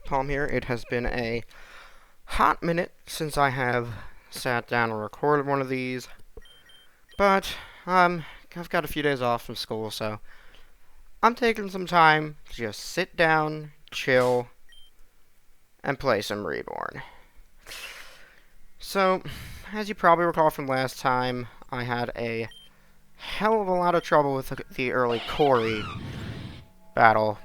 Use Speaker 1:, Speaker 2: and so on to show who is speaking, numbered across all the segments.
Speaker 1: Palm here. It has been a hot minute since I have sat down and recorded one of these, but I've got a few days off from school, so I'm taking some time to just sit down, chill, and play some Reborn. So, as you probably recall from last time, I had a hell of a lot of trouble with the early Corey battle.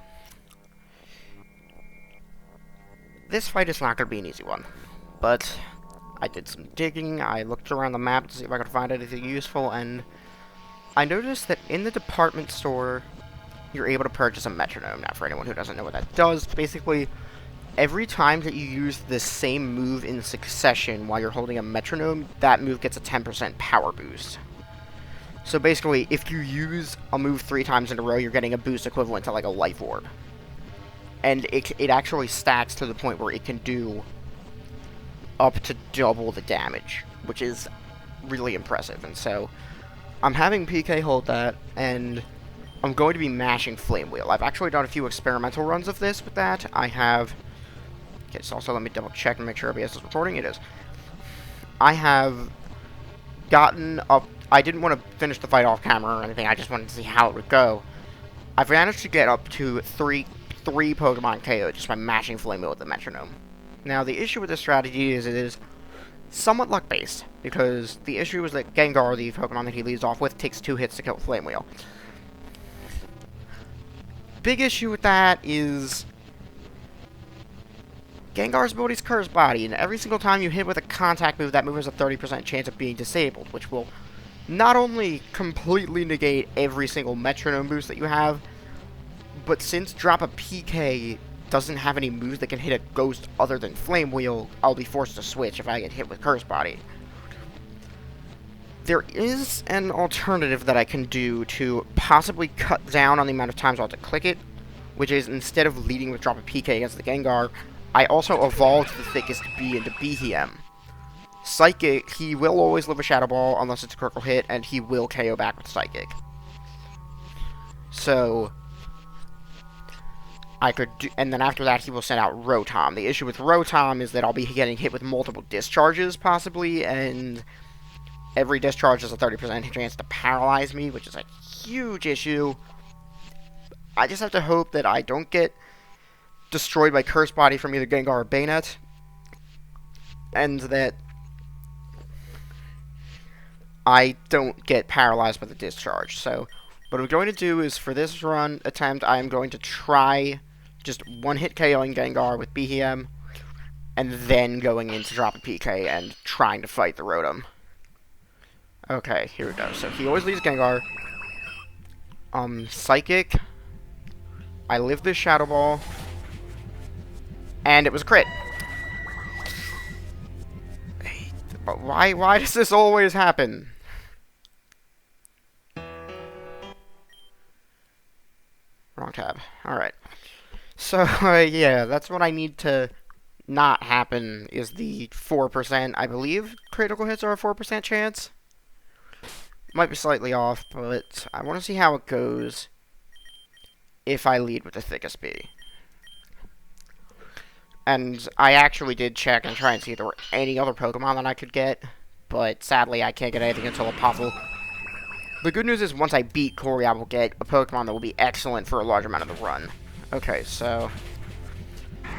Speaker 1: This fight is not going to be an easy one, but I did some digging, I looked around the map to see if I could find anything useful, and I noticed that in the department store, you're able to purchase a metronome. Now, for anyone who doesn't know what that does, basically, every time that you use the same move in succession while you're holding a metronome, that move gets a 10% power boost. So basically, if you use a move 3 times in a row, you're getting a boost equivalent to like a life orb. And it actually stacks to the point where it can do up to double the damage, which is really impressive. And so, I'm having PK hold that, and I'm going to be mashing Flame Wheel. I've actually done a few experimental runs of this with that. I have... Okay, so also let me double check and make sure OBS is recording. It is. I have gotten up... I didn't want to finish the fight off camera or anything, I just wanted to see how it would go. I've managed to get up to three Pokemon KO just by mashing Flame Wheel with the metronome. Now, the issue with this strategy is it is somewhat luck-based, because the issue is that Gengar, the Pokemon that he leads off with, takes 2 hits to kill Flame Wheel. Big issue with that is Gengar's ability is Curse Body, and every single time you hit with a contact move, that move has a 30% chance of being disabled, which will not only completely negate every single metronome boost that you have, but since Drop a PK doesn't have any moves that can hit a ghost other than Flame Wheel, I'll be forced to switch if I get hit with Curse Body. There is an alternative that I can do to possibly cut down on the amount of times I'll have to click it, which is instead of leading with Drop a PK against the Gengar, I also evolved the Thickest Bee into Behem. Psychic, he will always live a Shadow Ball unless it's a critical hit, and he will KO back with Psychic. So I could do, and then after that he will send out Rotom. The issue with Rotom is that I'll be getting hit with multiple discharges, possibly, and every discharge has a 30% chance to paralyze me, which is a huge issue. I just have to hope that I don't get destroyed by Curse Body from either Gengar or Bayonet, and that I don't get paralyzed by the discharge. So what I'm going to do is, for this run attempt, I am going to try just one-hit KOing Gengar with Behem, and then going in to drop a PK and trying to fight the Rotom. Okay, here we go. So he always leads Gengar. Psychic. I live this Shadow Ball. And it was a crit. But why does this always happen? Wrong tab. Alright. So, yeah, that's what I need to not happen, is the 4%, I believe, critical hits are a 4% chance. Might be slightly off, but I want to see how it goes if I lead with the Thickest Bee. And I actually did check and try and see if there were any other Pokemon that I could get, but sadly I can't get anything until a Puffle. The good news is once I beat Corey, I will get a Pokemon that will be excellent for a large amount of the run. Okay, so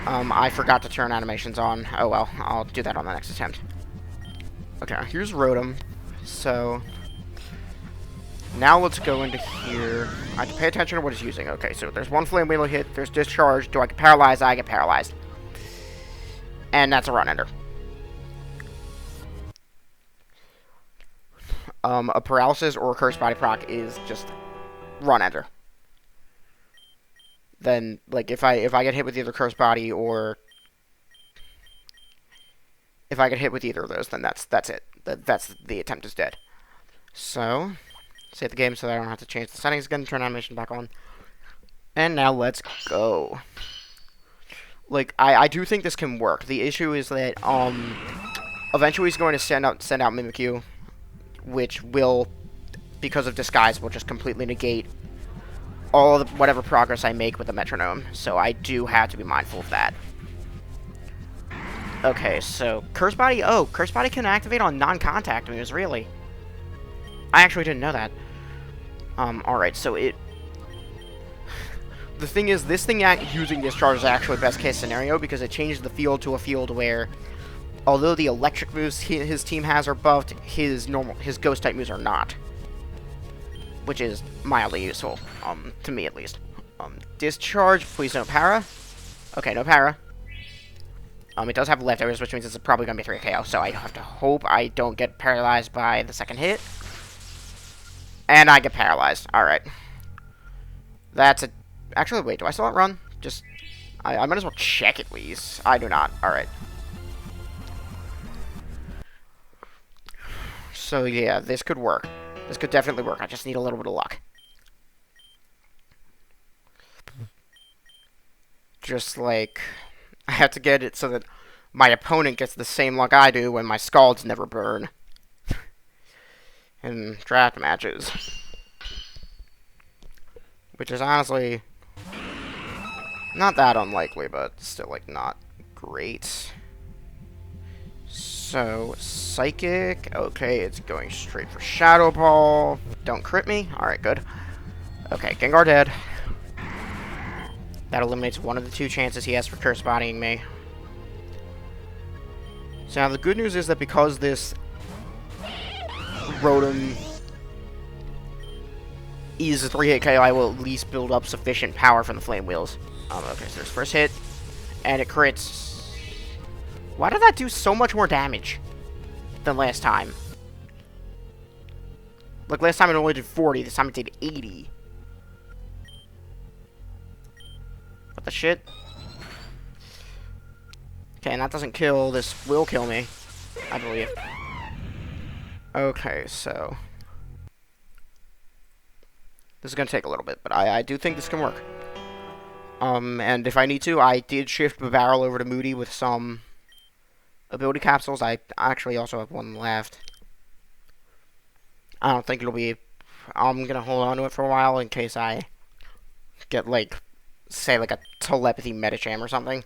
Speaker 1: I forgot to turn animations on. Oh well, I'll do that on the next attempt. Okay, here's Rotom. So now let's go into here. I have to pay attention to what it's using. Okay, so there's one Flame Wheel hit, there's Discharge. Do I get paralyzed? I get paralyzed. And that's a run ender. A paralysis or a Curse Body proc is just run ender. Then, like, if I get hit with either Curse Body or if I get hit with either of those, then that's it. That's the attempt is dead. So save the game so that I don't have to change the settings again. Turn animation back on. And now let's go. Like, I do think this can work. The issue is that eventually he's going to send out Mimikyu, which will, because of Disguise, will just completely negate all of whatever progress I make with the metronome. So I do have to be mindful of that. Okay, so Curse Body. Oh, Curse Body can activate on non-contact moves. Really? I actually didn't know that. Alright, so it... The thing is, this thing using Discharge is actually best case scenario because it changes the field to a field where, although the electric moves his team has are buffed, his ghost type moves are not. Which is mildly useful, to me at least. Discharge, please no para. Okay, no para. It does have leftovers, which means it's probably going to be 3 KO, so I have to hope I don't get paralyzed by the second hit. And I get paralyzed. Alright. That's a... Actually, wait, do I still not run? Just... I might as well check at least. I do not. Alright. So, yeah, this could work. This could definitely work. I just need a little bit of luck. Just like... I have to get it so that my opponent gets the same luck I do when my Scalds never burn. In draft matches. Which is honestly not that unlikely, but still, like, not great. So, Psychic. Okay, it's going straight for Shadow Ball. Don't crit me. Alright, good. Okay, Gengar dead. That eliminates one of the 2 chances he has for curse bodying me. So now the good news is that because this Rotom is a 3-hit KO, I will at least build up sufficient power from the Flame Wheels. Okay, so there's first hit, and it crits. Why did that do so much more damage than last time? Like, last time it only did 40, this time it did 80. What the shit? Okay, and that doesn't kill. This will kill me, I believe. Okay, so... This is going to take a little bit, but I do think this can work. And if I need to, I did shift the barrel over to Moody with some ability capsules. I actually also have one left. I don't think it'll be... I'm going to hold on to it for a while in case I get, like, say, like a telepathy Medicham or something.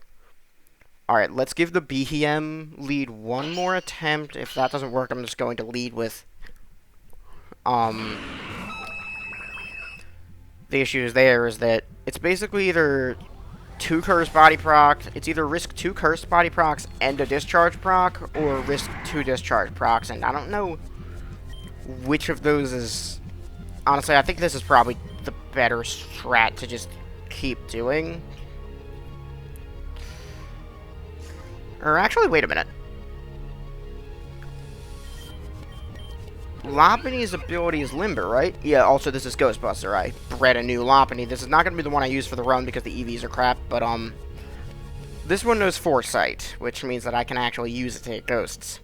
Speaker 1: Alright, let's give the Behem lead one more attempt. If that doesn't work, I'm just going to lead with... The issue is there is that it's basically either 2 Curse Body proc, it's either risk 2 Curse Body procs and a Discharge proc, or risk 2 Discharge procs, and I don't know which of those is... Honestly, I think this is probably the better strat to just keep doing. Or actually, wait a minute. Lopunny's ability is Limber, right? Yeah, also this is Ghostbuster. I bred a new Lopunny. This is not going to be the one I use for the run because the EVs are crap, but, this one knows Foresight, which means that I can actually use it to hit ghosts.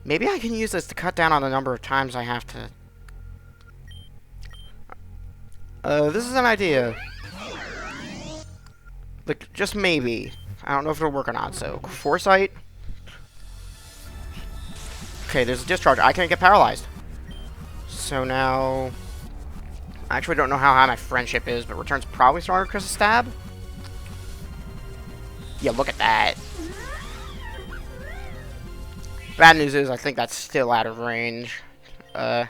Speaker 1: Maybe I can use this to cut down on the number of times I have to... this is an idea. Like, just maybe. I don't know if it'll work or not, so... Foresight... Okay, there's a Discharge. I can't get paralyzed. So now... I actually don't know how high my friendship is, but return's probably stronger because of Stab. Yeah, look at that. Bad news is, I think that's still out of range. And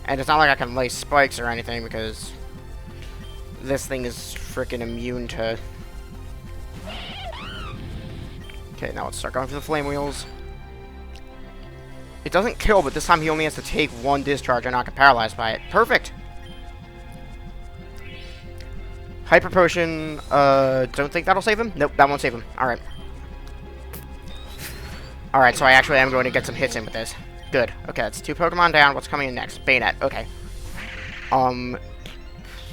Speaker 1: it's not like I can lay spikes or anything, because... this thing is freaking immune to... Okay, now let's start going for the Flame Wheels. It doesn't kill, but this time he only has to take 1 Discharge and not get paralyzed by it. Perfect! Hyper Potion, don't think that'll save him? Nope, that won't save him. Alright. Alright, so I actually am going to get some hits in with this. Good. Okay, that's 2 Pokemon down. What's coming in next? Bayonet. Okay.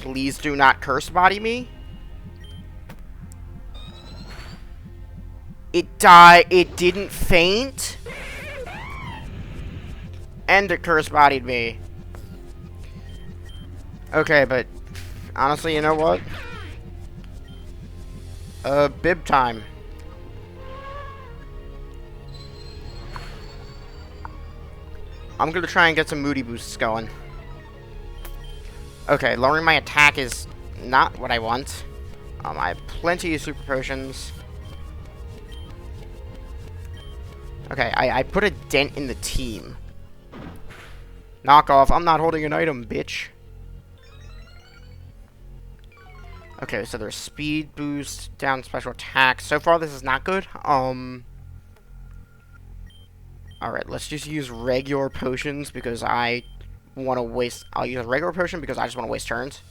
Speaker 1: Please do not Curse Body me. It died. It didn't faint. And it Curse Bodied me. Okay, but honestly, you know what? Bib time. I'm gonna try and get some Moody boosts going. Okay, lowering my attack is not what I want. I have plenty of super potions. Okay, I put a dent in the team. Knock off. I'm not holding an item, bitch. Okay, so there's speed boost, down special attack. So far, this is not good. Alright, let's just use regular potions because I want to waste... I'll use a regular potion because I just want to waste turns.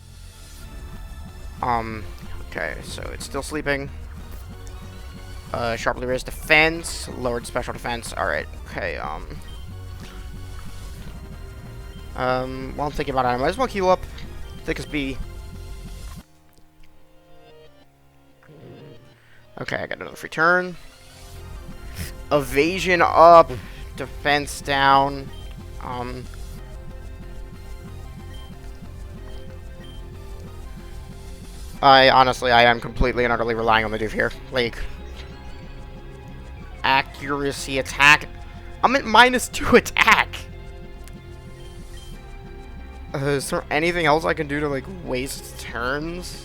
Speaker 1: Okay, so it's still sleeping. Sharply raised defense, lowered special defense. Alright, okay, while I'm thinking about it, I might as well heal up. Thick as B. Okay, I got another free turn. Evasion up, defense down. I am completely and utterly relying on the dude here. Like, accuracy attack. I'm at -2 attack. Is there anything else I can do to, like, waste turns?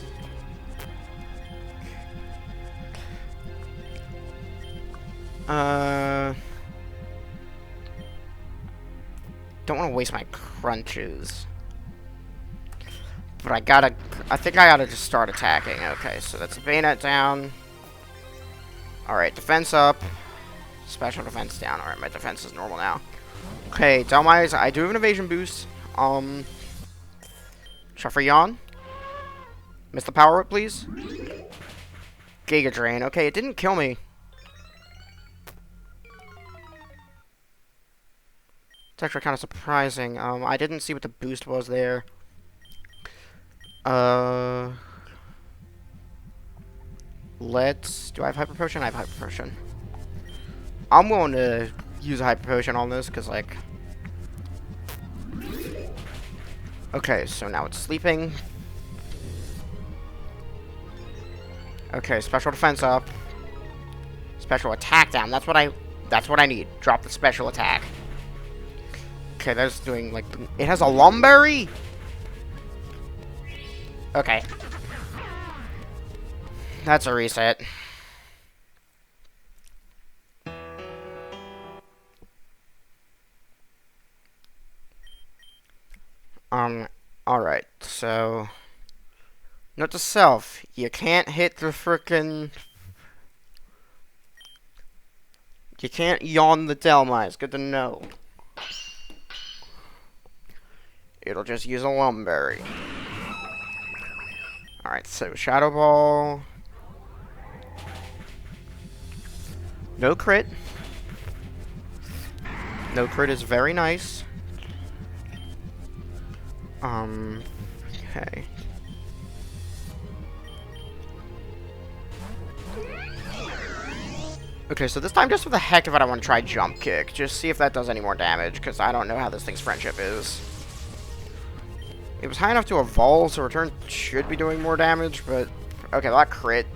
Speaker 1: Don't want to waste my crunches. But I think I gotta just start attacking. Okay, so that's a bayonet down. Alright, defense up. Special defense down. Alright, my defense is normal now. Okay, Delmise, I do have an evasion boost. Shuffle Yawn. Miss the power whip, please. Giga Drain. Okay, it didn't kill me. It's actually kind of surprising. I didn't see what the boost was there. Do I have Hyper Potion? I have Hyper Potion. I'm willing to use a Hyper Potion on this, because, like... Okay, so now it's sleeping. Okay, special defense up. Special attack down. That's what I need. Drop the special attack. Okay, that's doing, like... It has a Lumberry? Okay. That's a reset. Alright, so... Note to self, you can't hit the frickin'... You can't yawn the Delmise, good to know. It'll just use a Lumberry. Alright, so Shadow Ball. No crit. No crit is very nice. Okay. Okay, so this time, just for the heck of it, I want to try Jump Kick. Just see if that does any more damage, because I don't know how this thing's friendship is. It was high enough to evolve, so return should be doing more damage, but... Okay, that crit.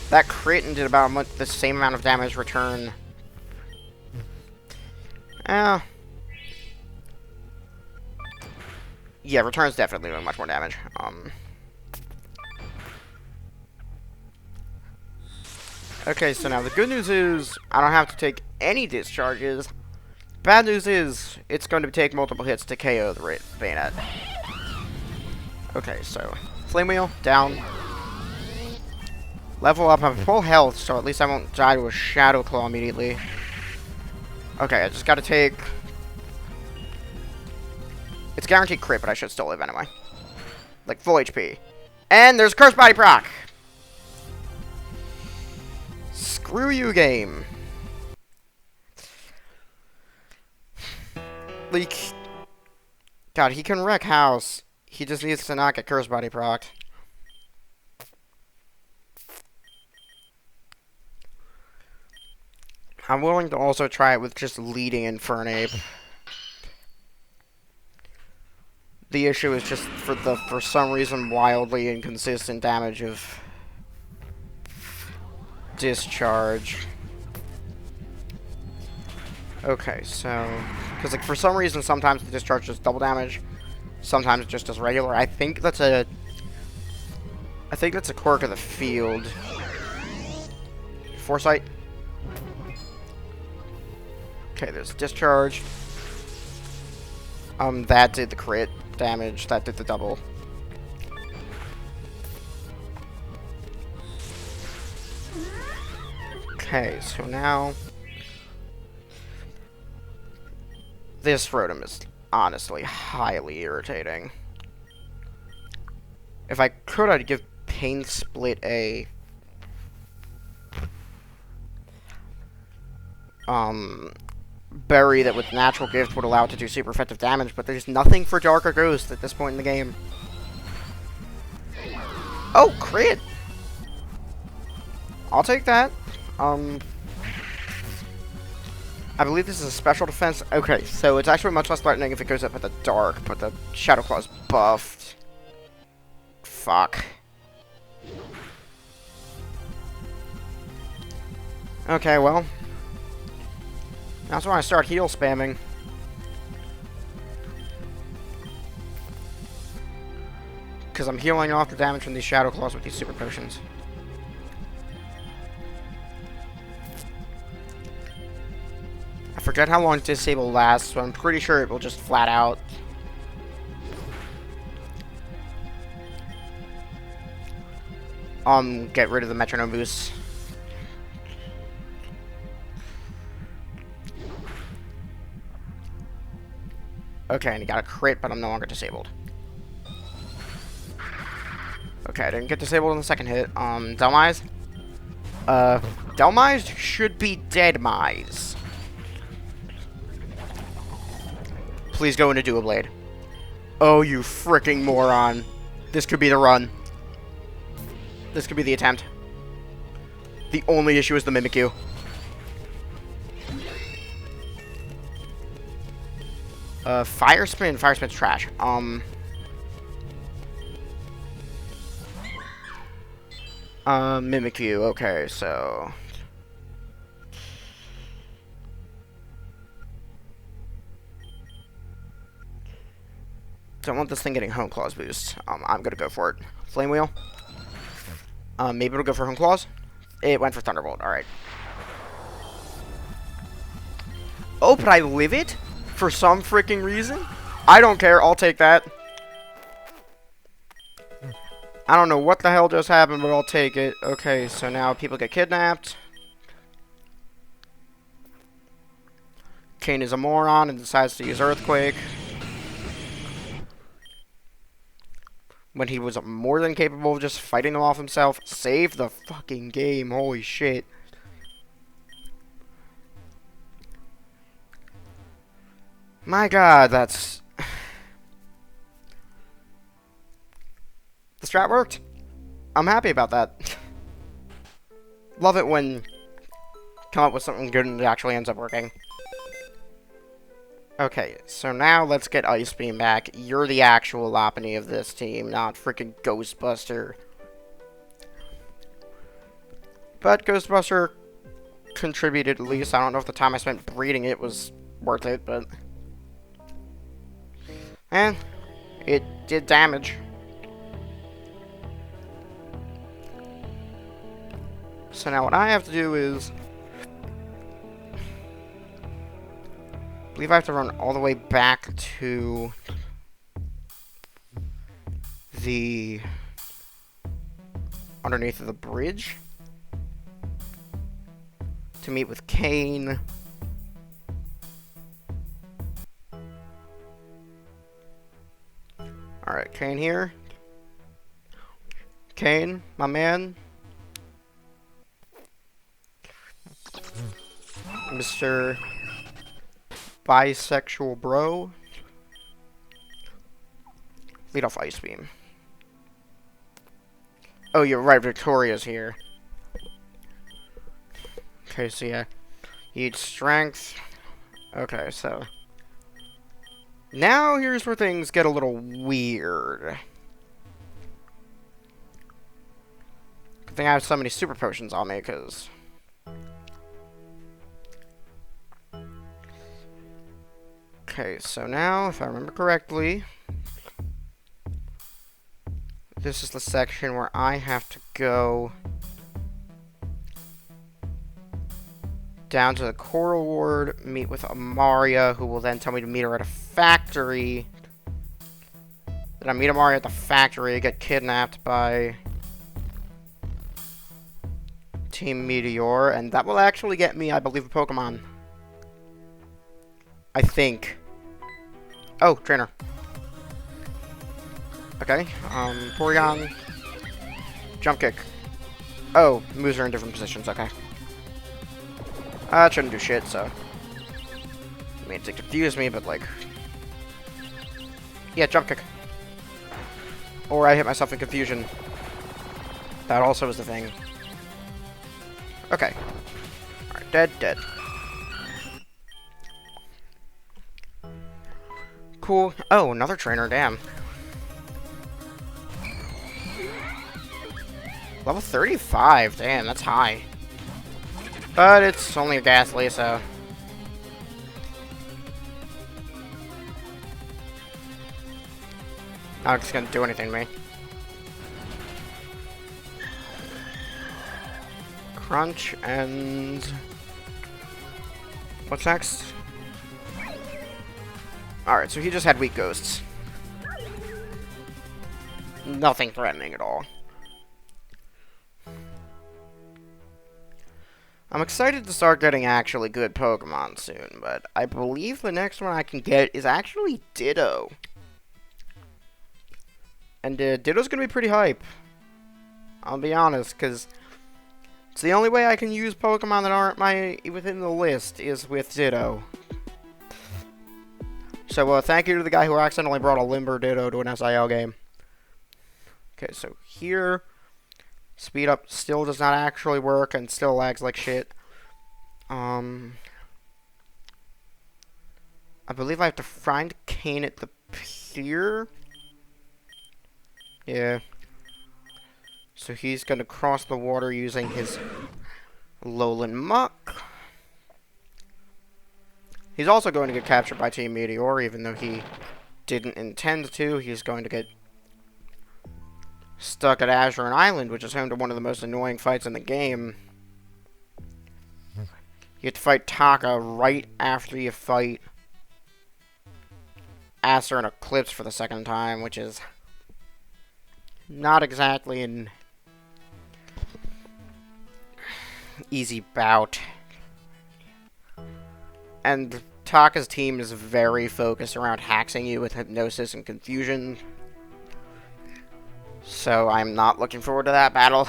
Speaker 1: That crit and did about the same amount of damage return. Yeah, return's definitely doing much more damage. Okay, so now the good news is I don't have to take any discharges. Bad news is it's going to take multiple hits to KO the bayonet. Okay, so Flame Wheel, down. Level up, I'm full health, so at least I won't die to a Shadow Claw immediately. Okay, I just gotta take... It's guaranteed crit, but I should still live anyway. Like, full HP. And there's Curse Body proc! Screw you, game. Like... God, he can wreck house. He just needs to not get Curse Body proc. I'm willing to also try it with just leading Infernape. The issue is just for some reason wildly inconsistent damage of discharge. Okay, so because like for some reason sometimes the discharge does double damage, sometimes it just does regular. I think I think that's a quirk of the field. Foresight. Okay, there's discharge. That did the crit damage. That did the double. Okay, so now this rotom is honestly highly irritating. If I could, I'd give Pain Split a berry that with natural gift would allow it to do super effective damage, but there's nothing for Darker Ghost at this point in the game. Oh, crit! I'll take that. I believe this is a special defense. Okay, so it's actually much less threatening if it goes up at the dark, but the Shadow Claw's buffed. Fuck. Okay, well. That's when I start heal spamming. Because I'm healing off the damage from these Shadow Claws with these super potions. I forget how long Disable lasts, but I'm pretty sure it will just flat out. Get rid of the Metronome boost. Okay, and he got a crit, but I'm no longer disabled. Okay, I didn't get disabled in the second hit. Delmise? Delmise should be Deadmise. Please go into Dual Blade. Oh, you freaking moron. This could be the run. This could be the attempt. The only issue is the Mimikyu. Fire Spin. Fire Spin's trash. Mimikyu. Okay, so... Don't want this thing getting Hone Claws boost. I'm gonna go for it. Flame Wheel. Maybe it'll go for Hone Claws. It went for Thunderbolt. Alright. Oh, but I live it? For some freaking reason? I don't care. I'll take that. I don't know what the hell just happened, but I'll take it. Okay, so now people get kidnapped. Kane is a moron and decides to use Earthquake. When he was more than capable of just fighting them off himself. Save the fucking game. Holy shit. My god, that's... The strat worked. I'm happy about that. Love it when come up with something good and it actually ends up working. Okay, so now let's get Ice Beam back. You're the actual Lopunny of this team, not freaking Ghostbuster. But Ghostbuster contributed at least. I don't know if the time I spent breeding it was worth it, but... And it did damage. So now what I have to do is... I believe I have to run all the way back to... the... underneath of the bridge. To meet with Kane. Alright, Kane here. Kane, my man. Mr. Bisexual Bro. Lead off Ice Beam. Oh, you're right, Victoria's here. Okay, so yeah. You need strength. Okay, so... Now, here's where things get a little weird. Good thing I have so many super potions on me, because... Okay, so now, if I remember correctly... this is the section where I have to go down to the Coral Ward, meet with Amaria, who will then tell me to meet her at a factory. Then I meet Amaria at the factory, get kidnapped by Team Meteor, and that will actually get me, I believe, a Pokemon. I think. Oh, trainer. Okay, Porygon. Jump kick. Oh, moves are in different positions, okay. That shouldn't do shit, so. I mean, it confused me, but like. Yeah, jump kick. Or I hit myself in confusion. That also is the thing. Okay. Alright, dead. Cool. Oh, another trainer, damn. Level 35, damn, that's high. But it's only a Ghastly, so... not just gonna do anything to me. Crunch, and... what's next? Alright, so he just had weak ghosts. Nothing threatening at all. I'm excited to start getting actually good Pokemon soon, but I believe the next one I can get is actually Ditto. And Ditto's gonna be pretty hype. I'll be honest, because it's the only way I can use Pokemon that aren't within the list is with Ditto. So, thank you to the guy who accidentally brought a Limber Ditto to an SIL game. Okay, so here, speed up still does not actually work and still lags like shit. I believe I have to find Kane at the pier. Yeah. So he's going to cross the water using his Lowland Muck. He's also going to get captured by Team Meteor, even though he didn't intend to. He's going to get stuck at Azure Island, which is home to one of the most annoying fights in the game. You have to fight Taka right after you fight Acer and Eclipse for the second time, which is not exactly an easy bout. And Taka's team is very focused around hacking you with hypnosis and confusion. So I'm not looking forward to that battle.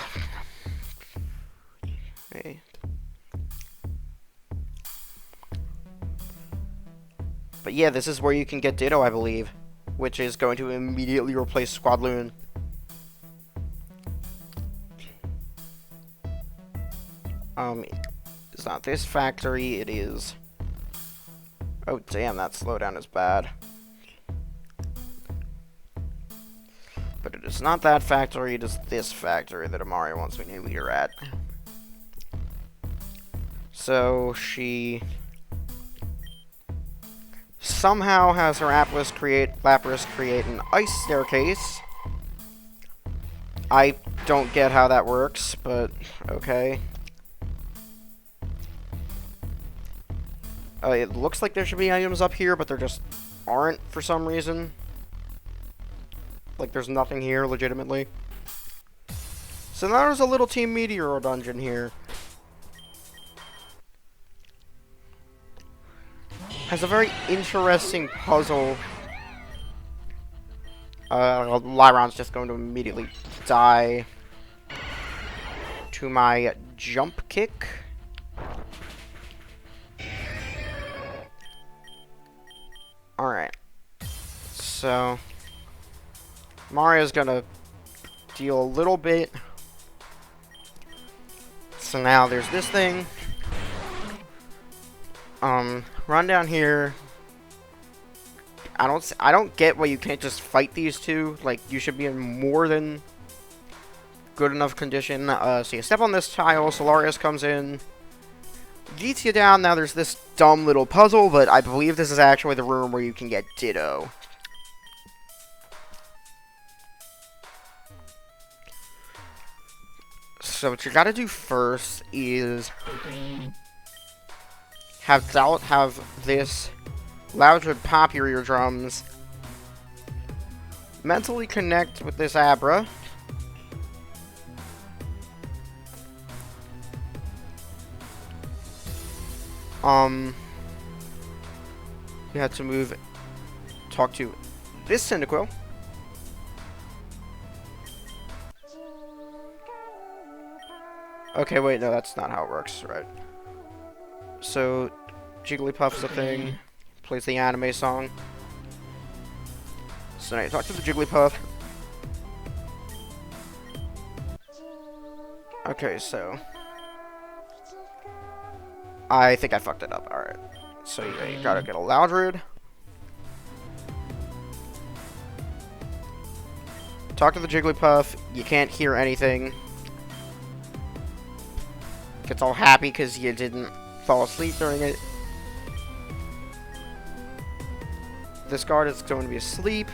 Speaker 1: Okay. But yeah, this is where you can get Ditto, I believe, which is going to immediately replace Squadloon. It's not this factory, it is... oh, damn, that slowdown is bad. But it is not that factory, it is this factory that Amaria wants me to meet her at. So, she somehow has her Lapras create an ice staircase. I don't get how that works, but okay. It looks like there should be items up here, but there just aren't for some reason. Like, there's nothing here, legitimately. So now there's a little Team Meteor dungeon here. Has a very interesting puzzle. Lyron's just going to immediately die to my jump kick. Alright. So Mario's gonna deal a little bit. So now there's this thing. Run down here. I don't get why you can't just fight these two. Like, you should be in more than good enough condition. So you step on this tile, Solarius comes in, beats you down. Now there's this dumb little puzzle, but I believe this is actually the room where you can get Ditto. So what you gotta do first is have this Loudred pop your eardrums, mentally connect with this Abra, you have to talk to this Cyndaquil. Okay, wait, no, that's not how it works, right? So, Jigglypuff's a thing, plays the anime song. So now you talk to the Jigglypuff. Okay, so I think I fucked it up, alright. So you gotta get a Loudred. Talk to the Jigglypuff, you can't hear anything. Gets all happy because you didn't fall asleep during it. This guard is going to be asleep.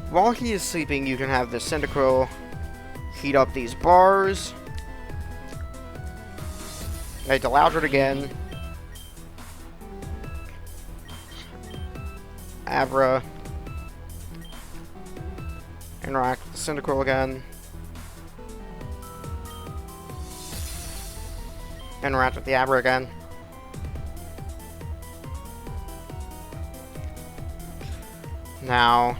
Speaker 1: While he is sleeping, you can have the Cyndaquil heat up these bars. Make the Loudred again. Abra. Interact with the Cyndaquil again. Interact with the Abra again. Now,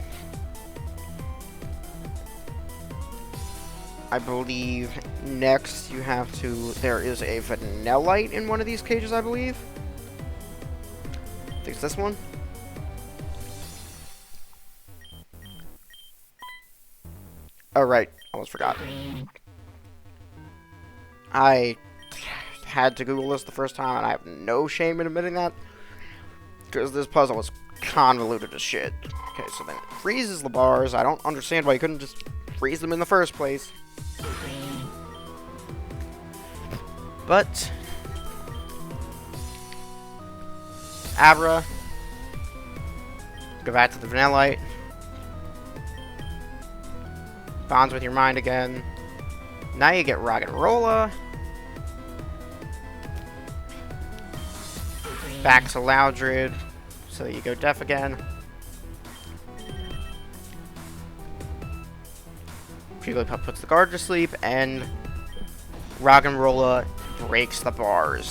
Speaker 1: I believe next you have to, there is a Vanillite in one of these cages, I believe. I think it's this one. Oh, right. Almost forgot. I had to Google this the first time, and I have no shame in admitting that, because this puzzle was convoluted as shit. Okay, so then it freezes the bars. I don't understand why you couldn't just freeze them in the first place. But Abra, go back to the Vanillite. Bonds with your mind again. Now you get Roggenrola. Back to Loudred, so you go deaf again. Jigglypuff puts the guard to sleep, and Roggenrola breaks the bars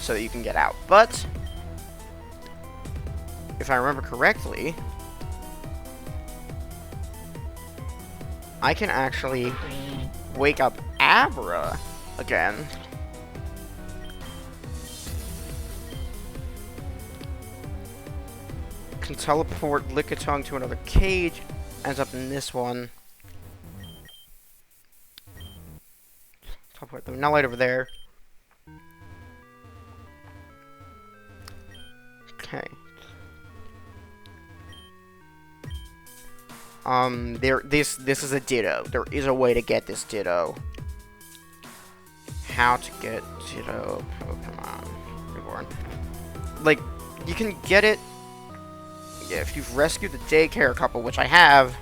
Speaker 1: so that you can get out. But if I remember correctly, I can actually wake up Abra again. Can teleport Lickitung to another cage. Ends up in this one. Teleport the Vanillite over there. Okay. This is a Ditto. There is a way to get this Ditto. How to get Ditto Pokemon Reborn? Like, you can get it. Yeah, if you've rescued the daycare couple, which I have.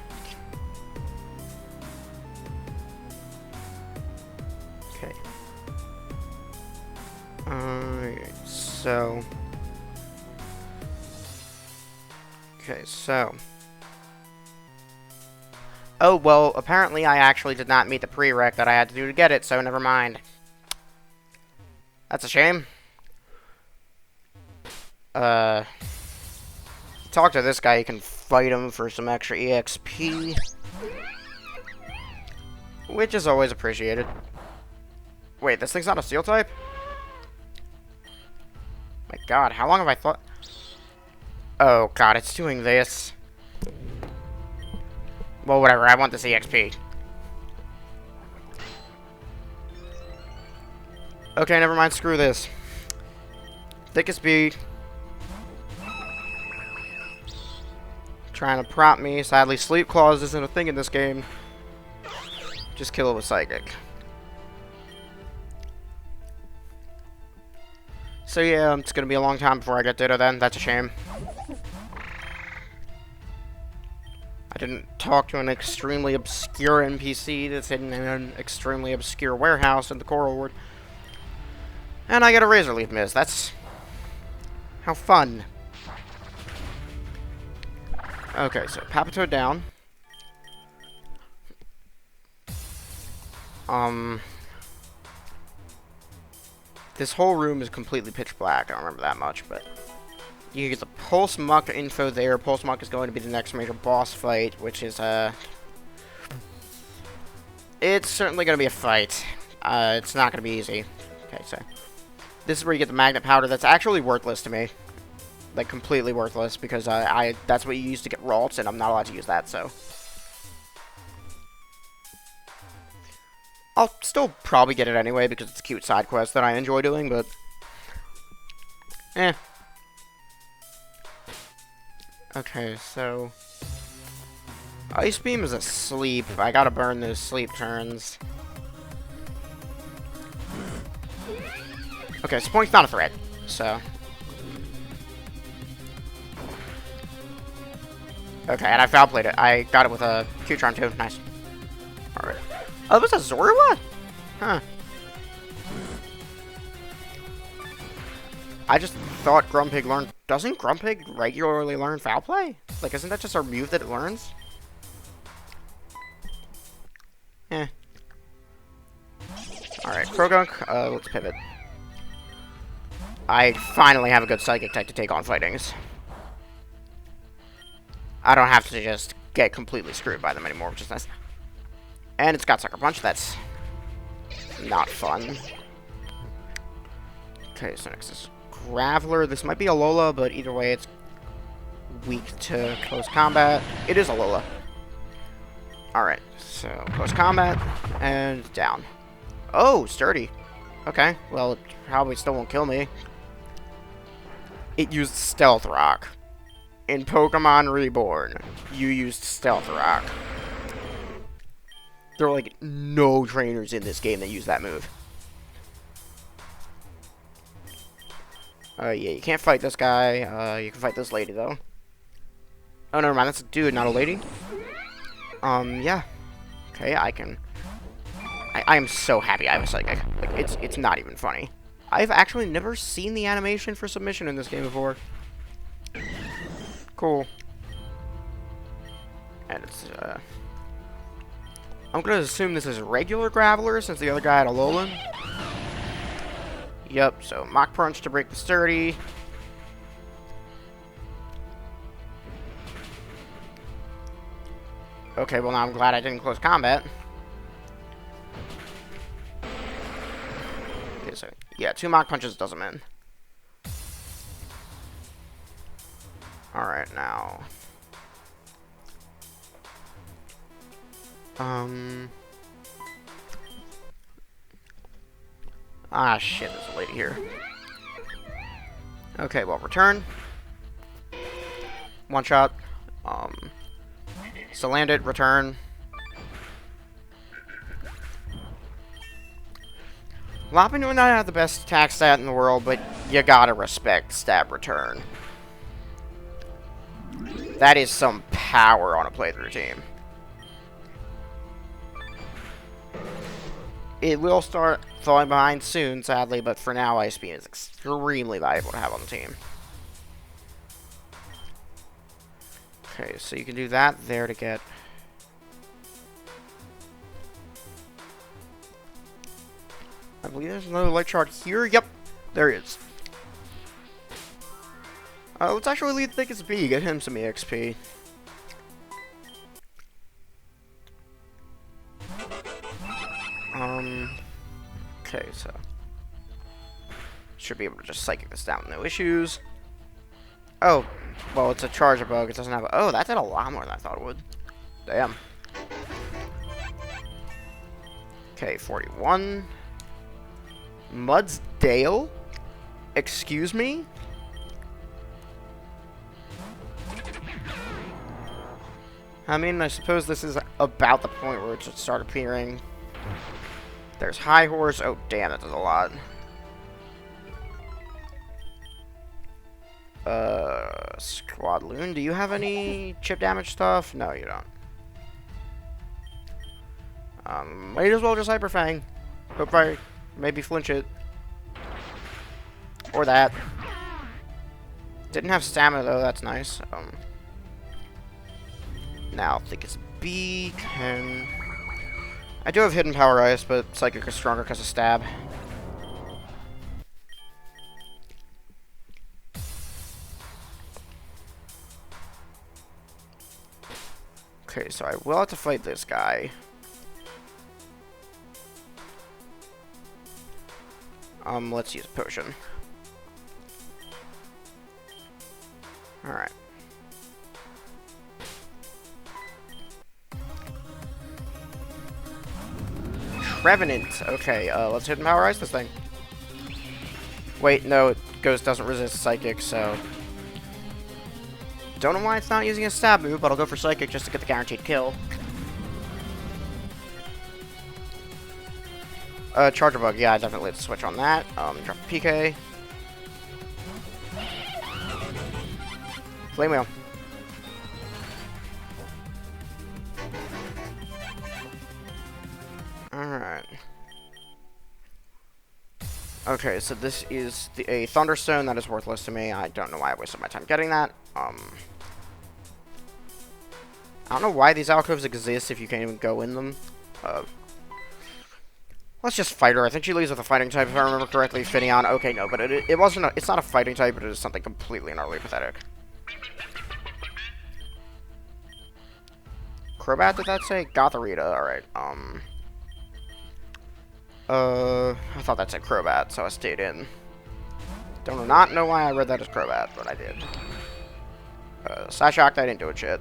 Speaker 1: Okay. Alright, so. Okay, so. Oh, well, apparently I actually did not meet the prereq that I had to do to get it, so never mind. That's a shame. Talk to this guy, you can fight him for some extra EXP. Which is always appreciated. Wait, this thing's not a Steel type? My god, how long have I thought? Oh god, it's doing this. Well, whatever, I want this EXP. Okay, never mind, screw this. Thickest B. Trying to prompt me. Sadly, Sleep Clause isn't a thing in this game. Just kill it with Psychic. So yeah, it's gonna be a long time before I get Ditto then. That's a shame. I didn't talk to an extremely obscure NPC that's hidden in an extremely obscure warehouse in the Coral Ward. And I get a Razor Leaf miss. That's... how fun. Okay, so Papito down. This whole room is completely pitch black. I don't remember that much, but... you get the Pulse Muck info there. Pulse Muck is going to be the next major boss fight, which is, it's certainly going to be a fight. It's not going to be easy. Okay, so... this is where you get the Magnet Powder. That's actually worthless to me. Like, completely worthless, because that's what you use to get Ralts, and I'm not allowed to use that, so... I'll still probably get it anyway, because it's a cute side quest that I enjoy doing, but... eh. Okay, so... Ice Beam is asleep. I gotta burn those sleep turns. Okay, so Point's not a threat, so... okay, and I foul played it. I got it with a Q-Charm too. Nice. Alright. Oh, that was a Zorua? Huh. I just thought Grumpig learned... doesn't Grumpig regularly learn foul play? Like, isn't that just a move that it learns? Eh. Alright, Croagunk, let's pivot. I finally have a good Psychic type to take on Fightings. I don't have to just get completely screwed by them anymore, which is nice. And it's got Sucker Punch, that's not fun. Okay, so next is Graveler. This might be a Lola, but either way, it's weak to close combat. It is a Lola. Alright, so close combat, and down. Oh, sturdy. Okay, well, it probably still won't kill me. It used Stealth Rock. In Pokemon Reborn, you used Stealth Rock. There are, like, no trainers in this game that use that move. Yeah, you can't fight this guy. You can fight this lady, though. Oh, never mind, that's a dude, not a lady. Yeah. Okay, I can... I am so happy I have a Psychic. Like, it's not even funny. I've actually never seen the animation for submission in this game before. Cool. And it's, I'm gonna assume this is regular Graveler, since the other guy had a Alolan. Yep, so Mach Punch to break the sturdy. Okay, well now I'm glad I didn't close combat. Okay, so, yeah, 2 Mach Punches does him in. Alright, now... ah, shit, there's a lady here. Okay, well, return. One shot. So land it, return. Lopunny may not have the best attack stat in the world, but you gotta respect stab return. That is some power on a playthrough team. It will start falling behind soon, sadly, but for now, Ice Beam is extremely valuable to have on the team. Okay, so you can do that there to get... I believe there's another light shard here. Yep, there is. Let's actually lead Thicc as B, get him some EXP. Okay, so... should be able to just Psychic this down, no issues. Oh, well, it's a Charger Bug, it doesn't have a... oh, that did a lot more than I thought it would. Damn. Okay, 41. Mud's Dale? Excuse me? I mean, I suppose this is about the point where it should start appearing. There's High Horse. Oh, damn, that does a lot. Squadloon, do you have any chip damage stuff? No, you don't. Might as well just Hyper Fang. Hope I maybe flinch it. Or that. Didn't have stamina though, that's nice. Now, Thicc is B, can... I do have Hidden Power Ice, but Psychic is stronger because of Stab. Okay, so I will have to fight this guy. Let's use a potion. Alright. Revenant. Okay, let's Hidden Power Ice this thing. Wait, no, it doesn't resist Psychic, so... Don't know why it's not using a stab move, but I'll go for Psychic just to get the guaranteed kill. Charger Bug, yeah, I definitely have to switch on that. Drop a PK. Flame Wheel. Alright. Okay, so this is a Thunderstone that is worthless to me. I don't know why I wasted my time getting that. I don't know why these alcoves exist if you can't even go in them. Let's just fight her. I think she leaves with a fighting type, if I remember correctly. Finneon. Okay, no, but it wasn't. It's not a fighting type, but it is something completely and utterly pathetic. Crobat, did that say? Gotharita. Alright, I thought that said Crobat, so I stayed in. Not know why I read that as Crobat, but I did. Psyshocked, I didn't do it shit.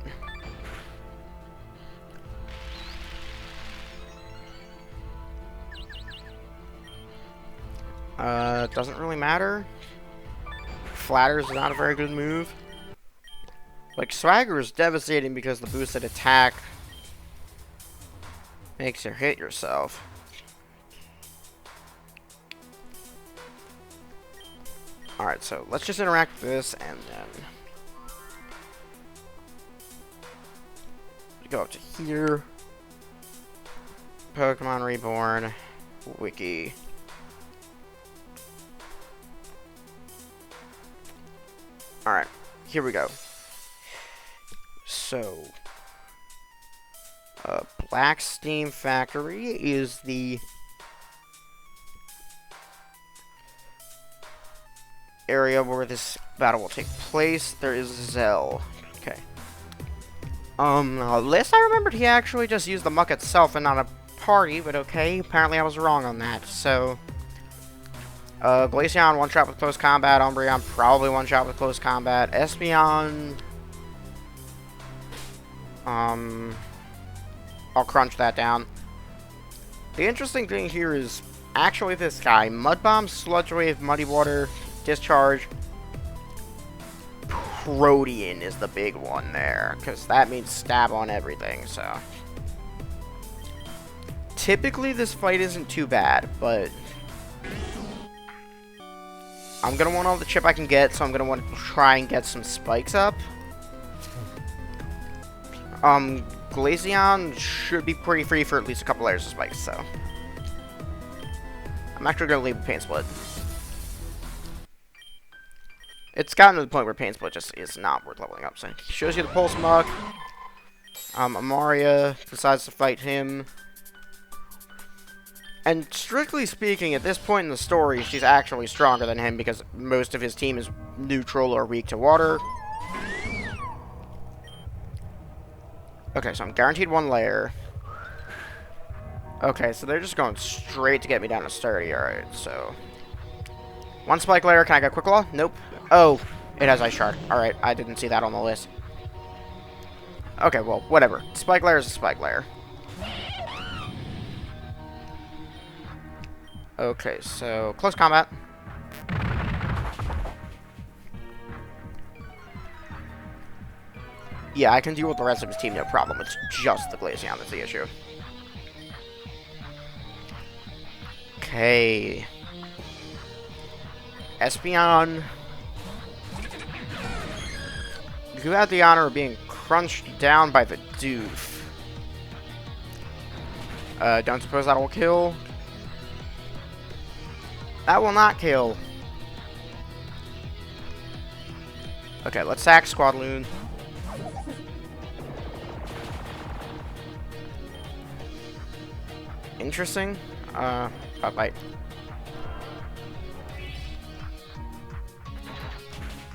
Speaker 1: Doesn't really matter. Flatters is not a very good move. Like, Swagger is devastating because the boosted attack makes you hit yourself. Alright, so let's just interact with this and then go up to here. Pokemon Reborn. Wiki. Alright, here we go. So, Black Steam Factory is the area where this battle will take place. There is Zell. Okay. Last I remembered, he actually just used the muck itself and not a party, but okay. Apparently I was wrong on that. So, Glaceon, one-shot with close combat. Umbreon, probably one-shot with close combat. Espeon, I'll crunch that down. The interesting thing here is actually this guy. Mud Bomb, Sludge Wave, Muddy Water, Discharge. Protean is the big one there, because that means stab on everything, so. Typically this fight isn't too bad, but I'm going to want all the chip I can get, so I'm going to want to try and get some spikes up. Glaceon should be pretty free for at least a couple layers of spikes, so. I'm actually going to leave Pain Split. It's gotten to the point where Pain Split just is not worth leveling up, so he shows you the Pulse Muck. Amaria decides to fight him. And strictly speaking, at this point in the story, she's actually stronger than him because most of his team is neutral or weak to water. Okay, so I'm guaranteed one layer. Okay, so they're just going straight to get me down to sturdy. Alright, so one spike layer. Can I get Quick Claw? Nope. Oh, it has Ice Shard. Alright, I didn't see that on the list. Okay, well, whatever. Spike layer is a spike layer. Okay, so close combat. Yeah, I can deal with the rest of his team, no problem. It's just the Glaceon that's the issue. Okay. Espeon. You had the honor of being crunched down by the doof. Don't suppose that will kill? That will not kill. Okay, let's sack Squadloon. Interesting. Bite.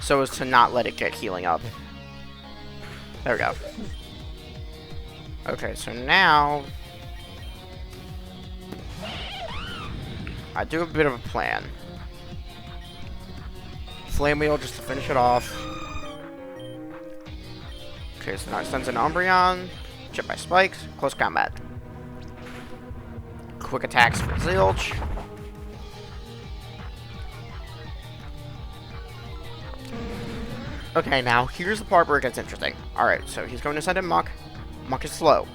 Speaker 1: So as to not let it get healing up. There we go. Okay, so now I do a bit of a plan. Flame Wheel just to finish it off. Okay, so now it sends an Umbreon. Chip by Spikes. Close combat. Quick attacks for Zilch. Okay, now here's the part where it gets interesting. Alright, so he's going to send in Muck. Muck is slow.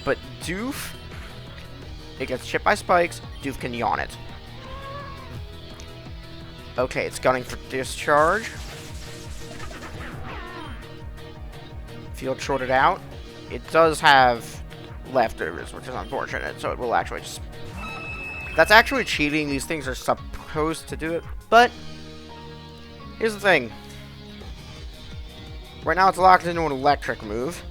Speaker 1: But Doof, it gets chipped by Spikes. Doof can yawn it. Okay, it's gunning for Discharge. Field shorted out. It does have leftovers, which is unfortunate, so it will actually just... That's actually cheating. These things are supposed to do it. But, here's the thing. Right now it's locked into an electric move.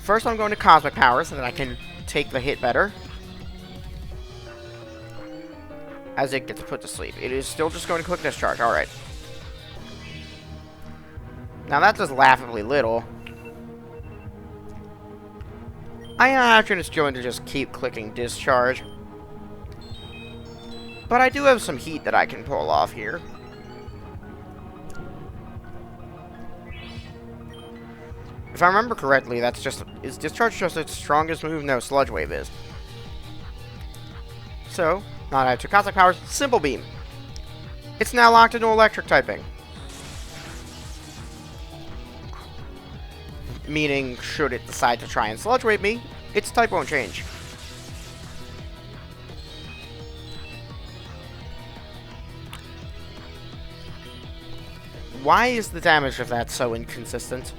Speaker 1: First I'm going to Cosmic Power so that I can take the hit better. As it gets put to sleep. It is still just going to Quick Discharge. Alright. Now that does laughably little. I imagine it's going to just keep clicking Discharge. But I do have some heat that I can pull off here. If I remember correctly, that's just... Is Discharge just its strongest move? No, Sludge Wave is. So, now I have two Cosmic Powers. Simple Beam. It's now locked into Electric typing. Meaning, should it decide to try and Sludge Wave me, its type won't change. Why is the damage of that so inconsistent?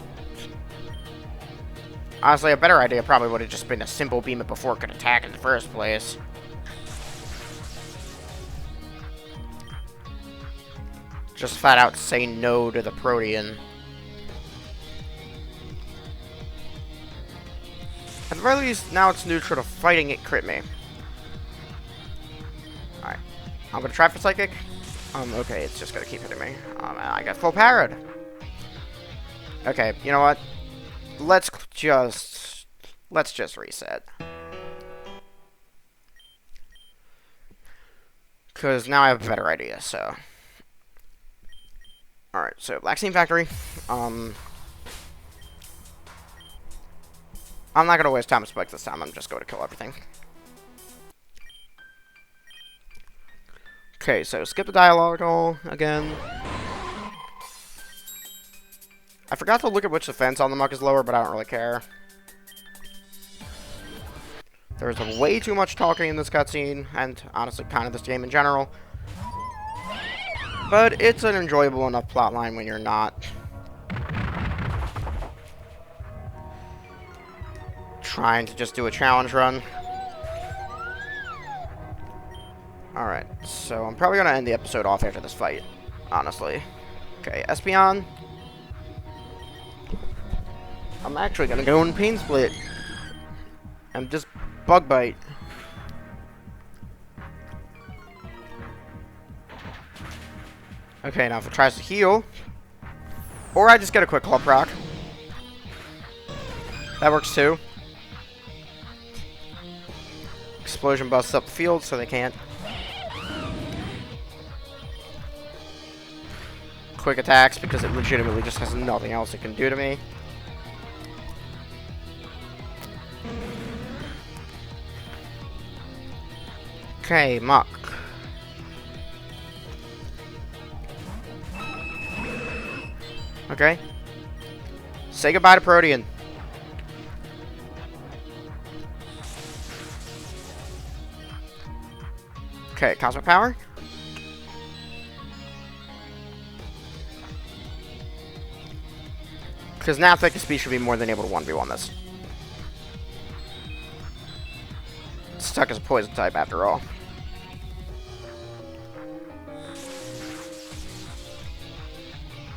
Speaker 1: Honestly, a better idea probably would have just been a simple beam it before it could attack in the first place. Just flat out say no to the Protean. At the very least, now it's neutral to fighting it crit me. Alright. I'm gonna try for Psychic. Okay, it's just gonna keep hitting me. I got full powered. Okay, you know what? Let's just reset. Because now I have a better idea, so. Alright, so Vaccine Factory. I'm not going to waste time with Spikes this time. I'm just going to kill everything. Okay, so skip the dialogue again. I forgot to look at which defense on the Muck is lower, but I don't really care. There's way too much talking in this cutscene, and honestly, kind of this game in general. But it's an enjoyable enough plotline when you're not trying to just do a challenge run. Alright, so I'm probably going to end the episode off after this fight, honestly. Okay, Espeon. I'm actually going to go in Pain Split. And just Bug Bite. Okay, now if it tries to heal, or I just get a quick Club Rock. That works too. Explosion busts up the field so they can't. Quick attacks because it legitimately just has nothing else it can do to me. Okay, Muck. Okay. Say goodbye to Protean. Okay, Cosmic Power. Because now Thicc Speed should be more than able to 1v1 this. Stuck as a poison type after all.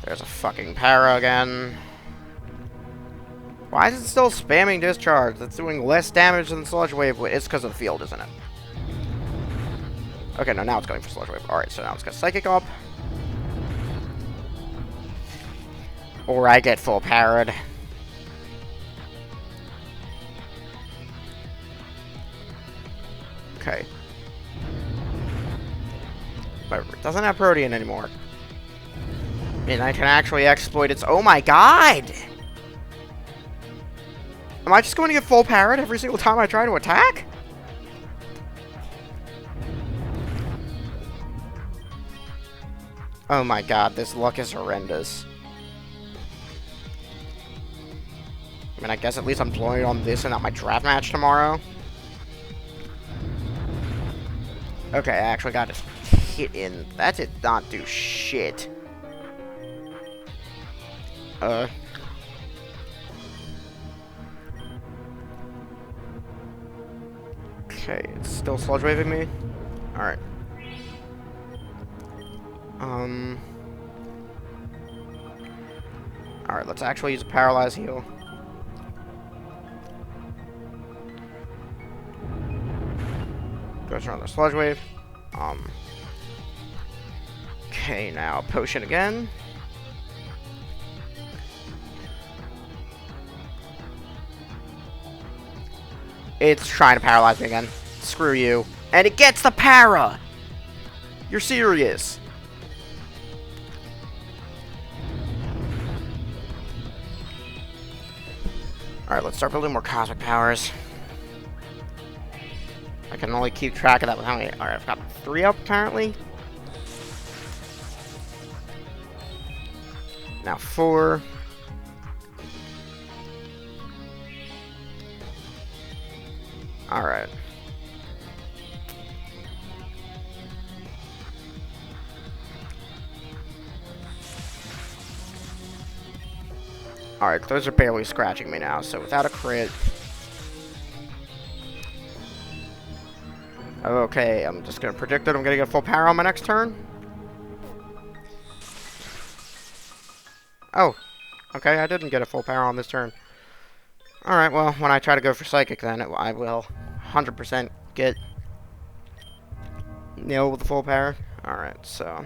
Speaker 1: There's a fucking para again. Why is it still spamming discharge? That's doing less damage than Sludge Wave. It's because of the field, isn't it? Okay, no, now it's going for Sludge Wave. Alright, so now it's got Psychic up. Or I get full parried. Okay. Whatever. It doesn't have Protean anymore. And I can actually exploit its... Oh my god! Am I just going to get full parried every single time I try to attack? Oh my god, this luck is horrendous. I mean, I guess at least I'm blowing on this and not my draft match tomorrow. Okay, I actually got it hit in. That did not do shit. Okay, it's still sludge waving me. Alright. Alright, let's actually use a paralyze heal. Goes around the sludge wave. Okay, now potion again. It's trying to paralyze me again. Screw you. And it gets the para! You're serious. Alright, let's start building more cosmic powers. I can only keep track of that with how many... Alright, I've got 3 up, apparently. Now 4. Alright. Alright, those are barely scratching me now, so without a crit... Okay, I'm just gonna predict that I'm gonna get a full power on my next turn. Oh, okay, I didn't get a full power on this turn. Alright, well, when I try to go for Psychic, then I will 100% get nailed with the full power. Alright, so...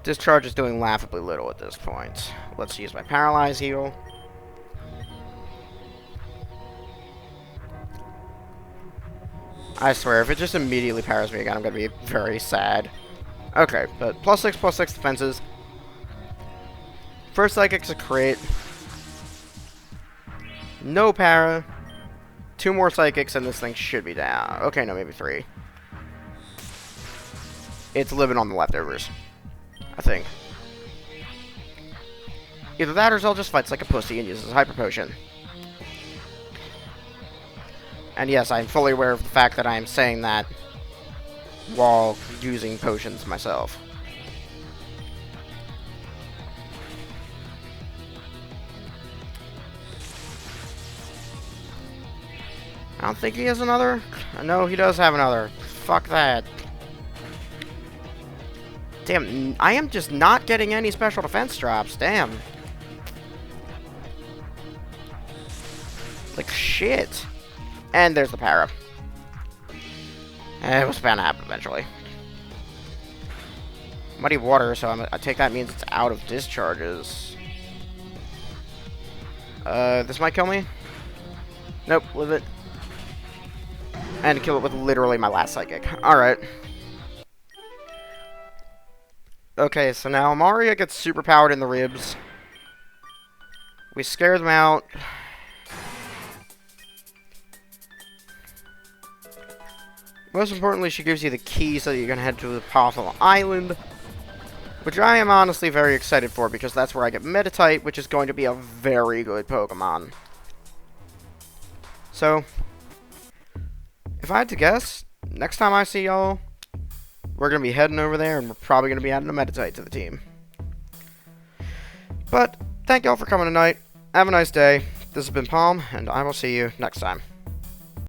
Speaker 1: Discharge is doing laughably little at this point. Let's use my Paralyze heal. I swear, if it just immediately powers me again, I'm gonna be very sad. Okay, but +6/+6 defenses. First Psychic's a crit. No para. 2 more Psychics and this thing should be down. Okay, no, maybe 3. It's living on the leftovers, I think. Either that or Zell just fights like a pussy and uses Hyper Potion. And yes, I'm fully aware of the fact that I am saying that while using potions myself. I don't think he has another. No, he does have another. Fuck that. Damn, I am just not getting any special defense drops. Damn. Like, shit. And there's the para. It was bound to happen eventually. Muddy water, so I take that means it's out of discharges. This might kill me. Nope, live it. And kill it with literally my last Psychic. Alright. Okay, so now Maria gets super powered in the ribs. We scare them out. Most importantly, she gives you the key so that you can head to the Apostle Island. Which I am honestly very excited for, because that's where I get Metatite, which is going to be a very good Pokemon. So, if I had to guess, next time I see y'all, we're going to be heading over there, and we're probably going to be adding a meditate to the team. But, thank y'all for coming tonight. Have a nice day. This has been Palm, and I will see you next time.